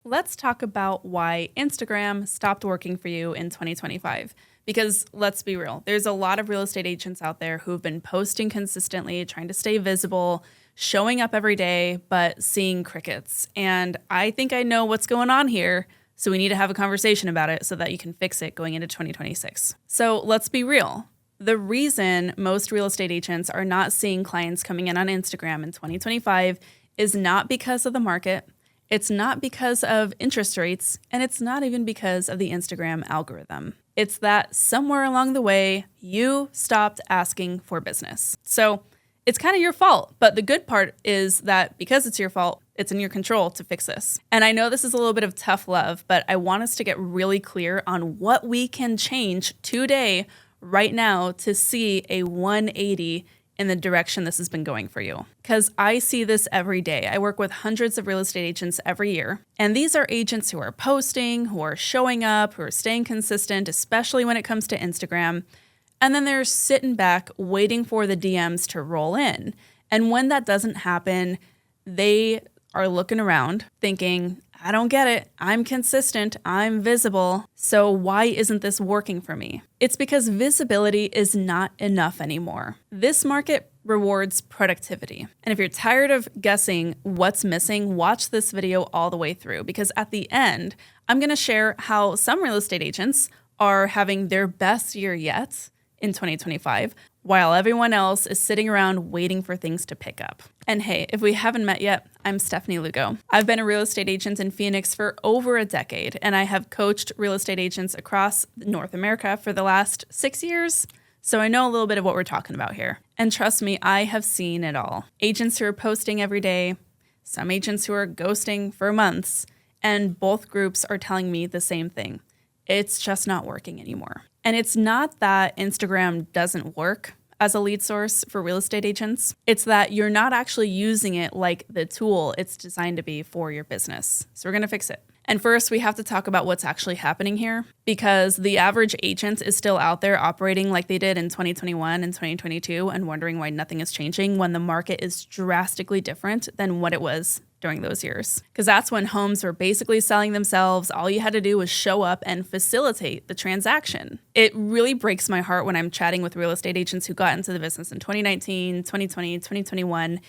Let's talk about why Instagram stopped working for you in 2025. Because let's be real, there's a lot of real estate agents out there who've been posting consistently, trying to stay visible, showing up every day, but seeing crickets. And I think I know what's going on here. So we need to have a conversation about it so that you can fix it going into 2026. So let's be real. The reason most real estate agents are not seeing clients coming in on Instagram in 2025 is not because of the market. It's not because of interest rates, and it's not even because of the Instagram algorithm. It's that somewhere along the way, you stopped asking for business. So it's kind of your fault, but the good part is that because it's your fault, it's in your control to fix this. And I know this is a little bit of tough love, but I want us to get really clear on what we can change today, right now, to see a 180 in the direction this has been going for you. Because I see this every day. I work with hundreds of real estate agents every year. And these are agents who are posting, who are showing up, who are staying consistent, especially when it comes to Instagram. And then they're sitting back waiting for the DMs to roll in. And when that doesn't happen, they are looking around thinking, I don't get it. I'm consistent. I'm visible. So why isn't this working for me? It's because visibility is not enough anymore. This market rewards productivity. And if you're tired of guessing what's missing, watch this video all the way through, because at the end, I'm going to share how some real estate agents are having their best year yet in 2025, while everyone else is sitting around waiting for things to pick up. And hey, if we haven't met yet, I'm Stefanie Lugo. I've been a real estate agent in Phoenix for over a decade, and I have coached real estate agents across North America for the last 6 years. So I know a little bit of what we're talking about here. And trust me, I have seen it all. Agents who are posting every day, some agents who are ghosting for months, and both groups are telling me the same thing. It's just not working anymore. And it's not that Instagram doesn't work as a lead source for real estate agents. It's that you're not actually using it like the tool it's designed to be for your business. So we're going to fix it. And first, we have to talk about what's actually happening here, because the average agent is still out there operating like they did in 2021 and 2022 and wondering why nothing is changing when the market is drastically different than what it was during those years. Because that's when homes were basically selling themselves. All you had to do was show up and facilitate the transaction. It really breaks my heart when I'm chatting with real estate agents who got into the business in 2019, 2020, 2021,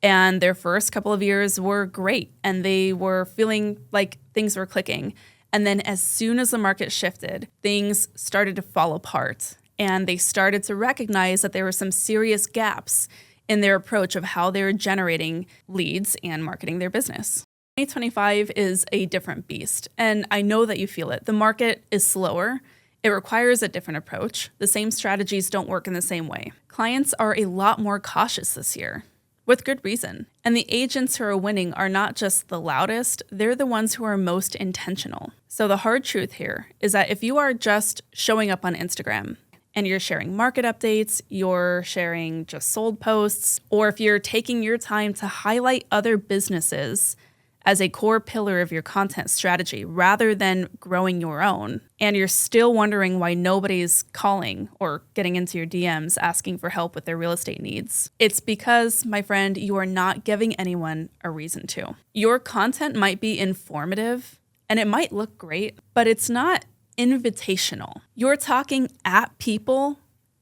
and their first couple of years were great and they were feeling like things were clicking. And then as soon as the market shifted, things started to fall apart, and they started to recognize that there were some serious gaps in their approach of how they were generating leads and marketing their business. 2025 is a different beast, and I know that you feel it. The market is slower. It requires a different approach. The same strategies don't work in the same way. Clients are a lot more cautious this year, with good reason. And the agents who are winning are not just the loudest, they're the ones who are most intentional. So the hard truth here is that if you are just showing up on Instagram, and you're sharing market updates, you're sharing just sold posts, or if you're taking your time to highlight other businesses as a core pillar of your content strategy rather than growing your own, and you're still wondering why nobody's calling or getting into your DMs asking for help with their real estate needs, it's because, my friend, you are not giving anyone a reason to. Your content might be informative and it might look great, but it's not invitational. You're talking at people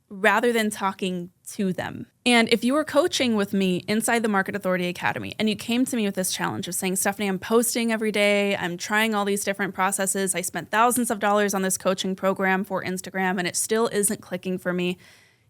rather than talking to them. And if you were coaching with me inside the Market Authority Academy and you came to me with this challenge of saying, Stefanie, I'm posting every day, I'm trying all these different processes, I spent thousands of dollars on this coaching program for Instagram and it still isn't clicking for me,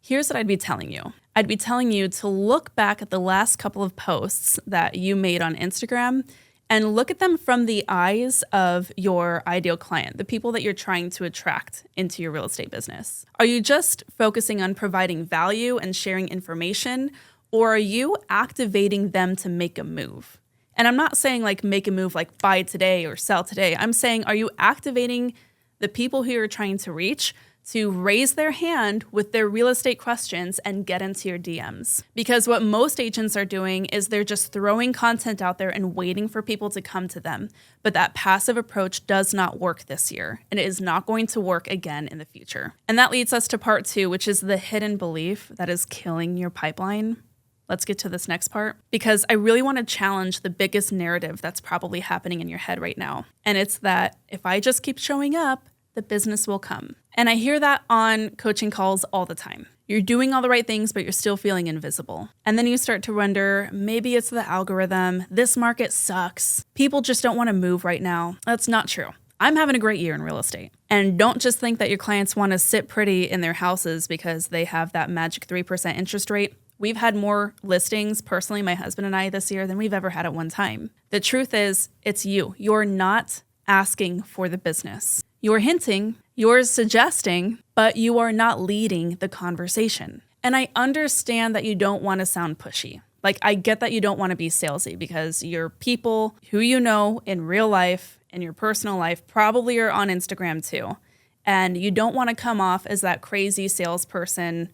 here's what I'd be telling you. I'd be telling you to look back at the last couple of posts that you made on Instagram and look at them from the eyes of your ideal client, the people that you're trying to attract into your real estate business. Are you just focusing on providing value and sharing information, or are you activating them to make a move? And I'm not saying like make a move like buy today or sell today. I'm saying, are you activating the people who you're trying to reach to raise their hand with their real estate questions and get into your DMs? Because what most agents are doing is they're just throwing content out there and waiting for people to come to them. But that passive approach does not work this year, and it is not going to work again in the future. And that leads us to part 2, which is the hidden belief that is killing your pipeline. let's get to this next part, because I really want to challenge the biggest narrative that's probably happening in your head right now. And it's that if I just keep showing up, the business will come. And I hear that on coaching calls all the time. You're doing all the right things, but you're still feeling invisible. And then you start to wonder, maybe it's the algorithm. This market sucks. People just don't want to move right now. That's not true. I'm having a great year in real estate. And don't just think that your clients want to sit pretty in their houses because they have that magic 3% interest rate. We've had more listings, personally, my husband and I, this year than we've ever had at one time. The truth is, it's you. You're not asking for the business. You're hinting, you're suggesting, but you are not leading the conversation. And I understand that you don't want to sound pushy. Like, I get that you don't want to be salesy because your people who you know in real life, in your personal life, probably are on Instagram too. And you don't want to come off as that crazy salesperson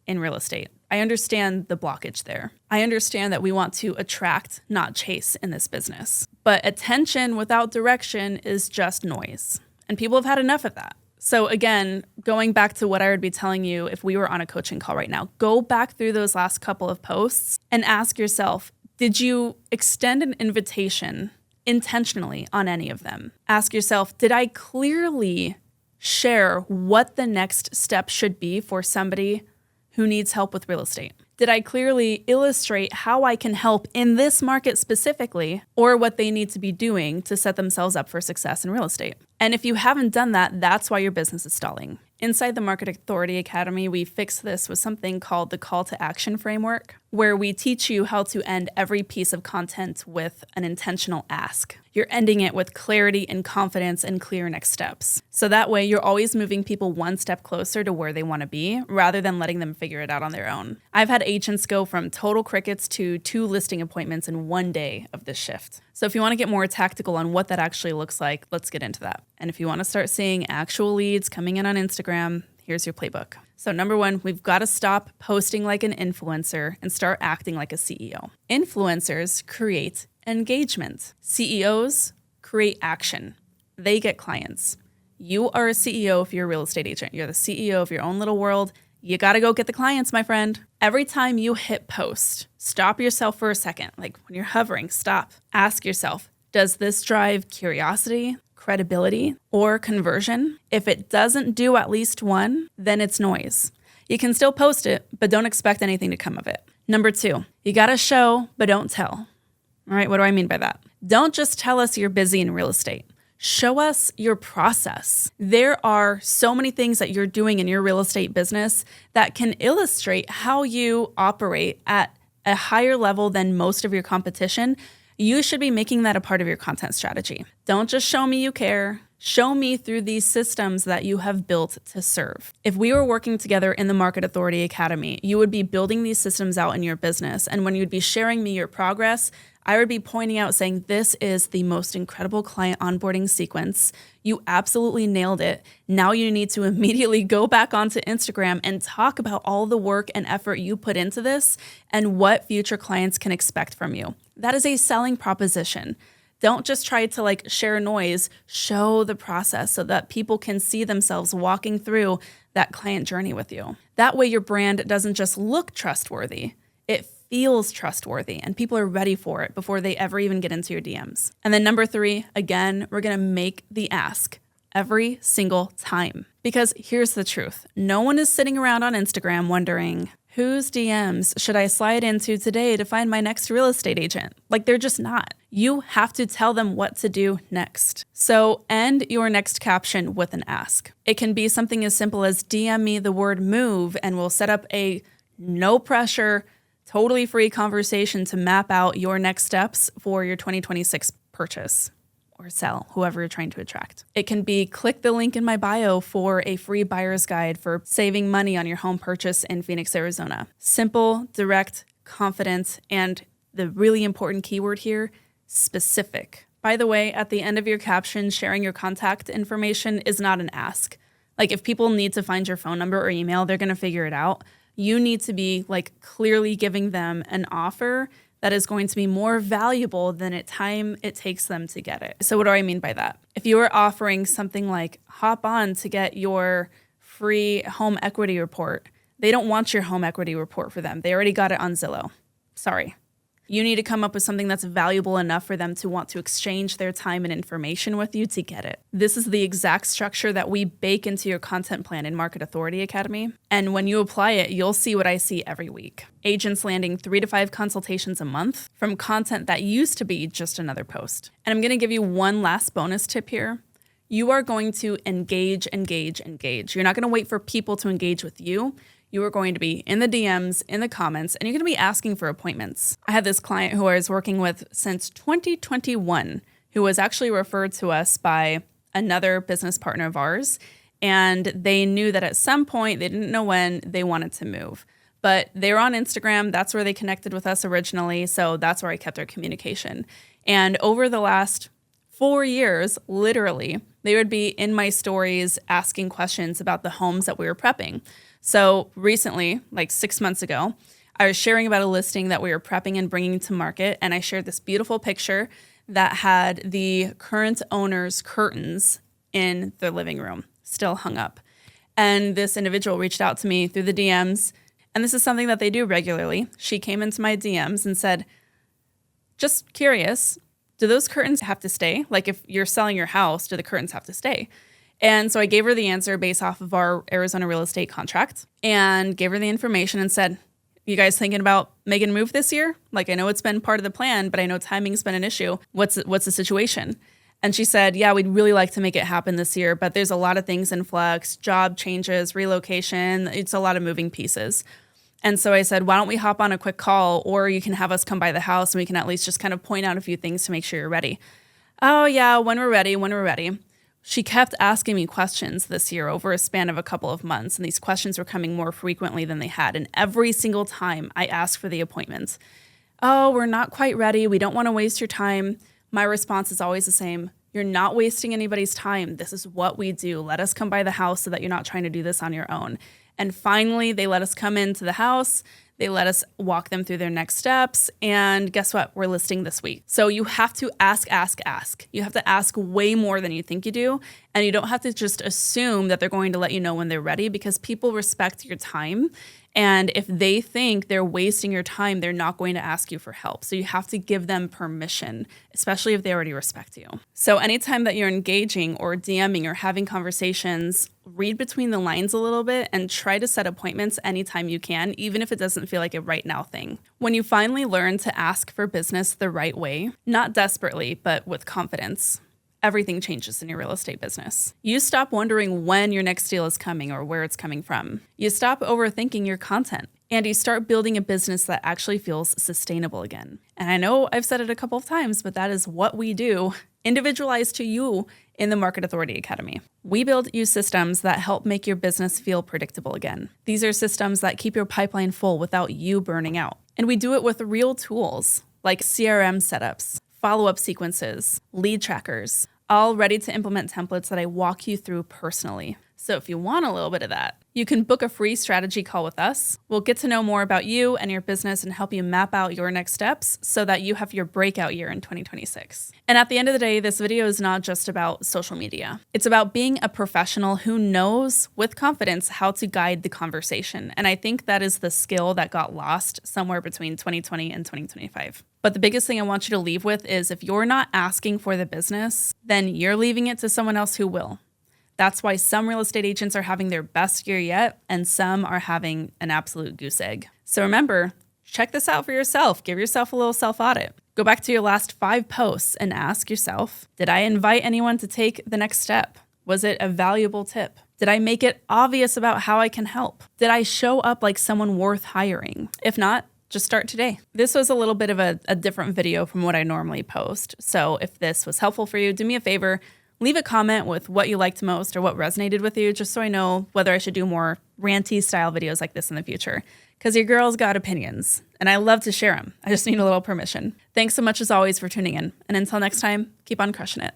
in real estate. I understand the blockage there. I understand that we want to attract, not chase in this business. But attention without direction is just noise. And people have had enough of that. So again, going back to what I would be telling you if we were on a coaching call right now, go back through those last couple of posts and ask yourself, did you extend an invitation intentionally on any of them? Ask yourself, did I clearly share what the next step should be for somebody who needs help with real estate? Did I clearly illustrate how I can help in this market specifically, or what they need to be doing to set themselves up for success in real estate? And if you haven't done that, that's why your business is stalling. Inside the Market Authority Academy, we fix this with something called the call to action framework, where we teach you how to end every piece of content with an intentional ask. You're ending it with clarity and confidence and clear next steps. So that way you're always moving people one step closer to where they want to be rather than letting them figure it out on their own. I've had agents go from total crickets to 2 listing appointments in one day of this shift. So if you want to get more tactical on what that actually looks like, let's get into that. And if you want to start seeing actual leads coming in on Instagram, here's your playbook. So number 1, we've got to stop posting like an influencer and start acting like a CEO. Influencers create engagement. CEOs create action. They get clients. You are a CEO if you're a real estate agent. You're the CEO of your own little world. You got to go get the clients, my friend. Every time you hit post, stop yourself for a second. Like when you're hovering, stop. Ask yourself, does this drive curiosity, credibility, or conversion? If it doesn't do at least one, then it's noise. You can still post it, but don't expect anything to come of it. Number 2, you got to show, but don't tell. All right, what do I mean by that? Don't just tell us you're busy in real estate. Show us your process. There are so many things that you're doing in your real estate business that can illustrate how you operate at a higher level than most of your competition. You should be making that a part of your content strategy. Don't just show me you care. Show me through these systems that you have built to serve. If we were working together in the Market Authority Academy, you would be building these systems out in your business. And when you'd be sharing me your progress, I would be pointing out saying, this is the most incredible client onboarding sequence. You absolutely nailed it. Now you need to immediately go back onto Instagram and talk about all the work and effort you put into this and what future clients can expect from you. That is a selling proposition. Don't just try to share noise, show the process so that people can see themselves walking through that client journey with you. That way your brand doesn't just look trustworthy, it feels trustworthy and people are ready for it before they ever even get into your DMs. And then number 3, again, we're gonna make the ask every single time. Because here's the truth. No one is sitting around on Instagram wondering, whose DMs should I slide into today to find my next real estate agent? They're just not. You have to tell them what to do next. So end your next caption with an ask. It can be something as simple as DM me the word move and we'll set up a no pressure, totally free conversation to map out your next steps for your 2026 purchase or sell, whoever you're trying to attract. It can be click the link in my bio for a free buyer's guide for saving money on your home purchase in Phoenix, Arizona. Simple, direct, confident, and the really important keyword here, specific. By the way, at the end of your caption, sharing your contact information is not an ask. If people need to find your phone number or email, they're gonna figure it out. You need to be clearly giving them an offer that is going to be more valuable than the time it takes them to get it. So what do I mean by that? If you are offering something like hop on to get your free home equity report, they don't want your home equity report for them. They already got it on Zillow. Sorry. You need to come up with something that's valuable enough for them to want to exchange their time and information with you to get it. This is the exact structure that we bake into your content plan in Market Authority Academy. And when you apply it, you'll see what I see every week. Agents landing 3 to 5 consultations a month from content that used to be just another post. And I'm going to give you one last bonus tip here. You are going to engage. You're not going to wait for people to engage with you. You are going to be in the DMs, in the comments, and you're going to be asking for appointments. I had this client who I was working with since 2021 who was actually referred to us by another business partner of ours. And they knew that at some point, they didn't know when, they wanted to move. But they were on Instagram. That's where they connected with us originally. So that's where I kept our communication. And over the last 4 years, literally, they would be in my stories asking questions about the homes that we were prepping. So recently, like 6 months ago, I was sharing about a listing that we were prepping and bringing to market. And I shared this beautiful picture that had the current owner's curtains in their living room still hung up. And this individual reached out to me through the DMs. And this is something that they do regularly. She came into my DMs and said, just curious, do those curtains have to stay? Like if you're selling your house, do the curtains have to stay? And so I gave her the answer based off of our Arizona real estate contract and gave her the information and said, you guys thinking about making a move this year? Like, I know it's been part of the plan, but I know timing's been an issue. What's the situation? And she said, yeah, we'd really like to make it happen this year, but there's a lot of things in flux, job changes, relocation. It's a lot of moving pieces. And so I said, why don't we hop on a quick call, or you can have us come by the house and we can at least just kind of point out a few things to make sure you're ready. Oh yeah, when we're ready. She kept asking me questions this year over a span of a couple of months, and these questions were coming more frequently than they had. And every single time I asked for the appointments, oh, we're not quite ready. We don't want to waste your time. My response is always the same. You're not wasting anybody's time. This is what we do. Let us come by the house so that you're not trying to do this on your own. And finally, they let us come into the house. They let us walk them through their next steps. And guess what? We're listing this week. So you have to ask. You have to ask way more than you think you do. And you don't have to just assume that they're going to let you know when they're ready, because people respect your time. And if they think they're wasting your time, they're not going to ask you for help. So you have to give them permission, especially if they already respect you. So anytime that you're engaging or DMing or having conversations, read between the lines a little bit and try to set appointments anytime you can, even if it doesn't feel like a right now thing. When you finally learn to ask for business the right way, not desperately, but with confidence, everything changes in your real estate business. You stop wondering when your next deal is coming or where it's coming from. You stop overthinking your content, and you start building a business that actually feels sustainable again. And I know I've said it a couple of times, but that is what we do, individualized to you in the Market Authority Academy. We build you systems that help make your business feel predictable again. These are systems that keep your pipeline full without you burning out. And we do it with real tools like CRM setups, follow-up sequences, lead trackers, all ready to implement templates that I walk you through personally. So if you want a little bit of that, you can book a free strategy call with us. We'll get to know more about you and your business and help you map out your next steps so that you have your breakout year in 2026. And at the end of the day, this video is not just about social media. It's about being a professional who knows with confidence how to guide the conversation. And I think that is the skill that got lost somewhere between 2020 and 2025. But the biggest thing I want you to leave with is if you're not asking for the business, then you're leaving it to someone else who will. That's why some real estate agents are having their best year yet, and some are having an absolute goose egg. So remember, check this out for yourself. Give yourself a little self-audit. Go back to your last 5 posts and ask yourself, did I invite anyone to take the next step? Was it a valuable tip? Did I make it obvious about how I can help? Did I show up like someone worth hiring? If not, just start today. This was a little bit of a different video from what I normally post. So if this was helpful for you, do me a favor, leave a comment with what you liked most or what resonated with you, just so I know whether I should do more ranty style videos like this in the future. Because your girl's got opinions, and I love to share them. I just need a little permission. Thanks so much as always for tuning in. And until next time, keep on crushing it.